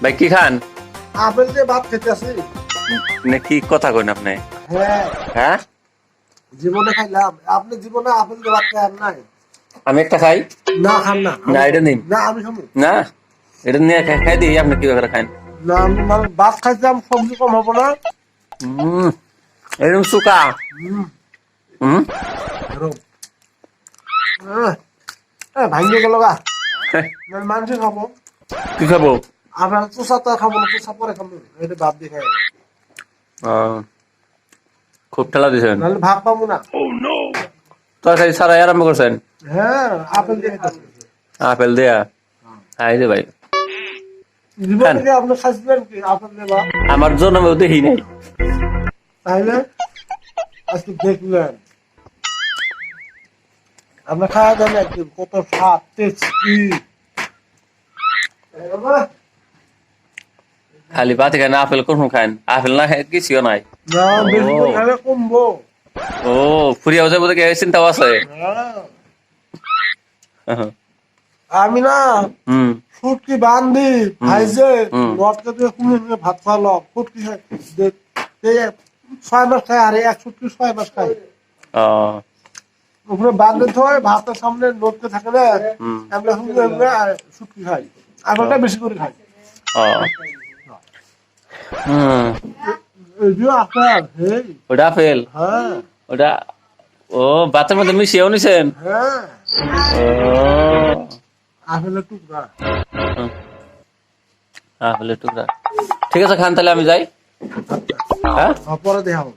ভাই কি খান? আপেল দিয়ে ভাত খেতেছি। না কি কথা কইন আপনি? হ্যাঁ, হ্যাঁ, জীবনে খাইলাম। আপনি জীবনে আপেল দিয়ে ভাত খান নাই? আমি একটা খাই। না খান না। না এটা নিন। না আমি খাবো না এটা নিয়ে খাই দিই, আপনি কি করে খান? না। আমি মানে ভাত খাইতাম, সবজি কম হবো না। হুম, এরকম সুকা। হুম, হুম, এরকম। ভাঙ্গে গেল গা। মাংস খাবো। কি খাবো? আপনার চোষা তো খাবো না, চোষা পরে খাবো। এটা ভাত দিয়ে খাই। খুব ঠেলা দিছেন। নাহলে ভাত পাবো না। তরকারি ছাড়াই আরম্ভ করছেন। হ্যাঁ, আপেল দিয়ে খাইতেছি। আপেল দেয়া খাই দে ভাই। জীবন খান। থেকে আপনি খাইছিলেন কি আপেল দিয়ে ভাত? আমার জন্মেও দেখি নাই। তাইলে আজকে দেখলেন। আমরা খাওয়া দেন একদিন কত স্বাদ, টেস্টি। খালি ভাতে খান, আপেল কোন খান? আপেল না খাই কিছুও নাই। না, বেশি করে খাইলে কমবো। ও ফুরিয়াও যাবো দেখে চিন্তাও আছে। হ্যাঁ। আমি না হুম ফুটকি বান্ধি ভাইজে হুম। লটকে দিয়ে কুমিয়ে নিয়ে ভাত খাওয়ালো ফুটকি খাই 6 মাস খাই, আরে এক ফুটকি 6 মাস খাই। ও ওখানে বান্ধে থয় ভাতের সামনে লটকে থাকে না, হুম আমরা শুটকি খাই। আপেলটা বেশি করে খাই। ও হুম। এই যে আপেল, হেই, ওটা আপেল? হ্যাঁ ওটা ও ভাতের মধ্যে মিশিয়েও নিছেন? হ্যাঁ, ও আপেলের টুকরা। হুম, আপেলের টুকরা। ঠিক আছে খান, তাহলে আমি যাই। আচ্ছা, হ্যাঁ। পরে দেখা হবে।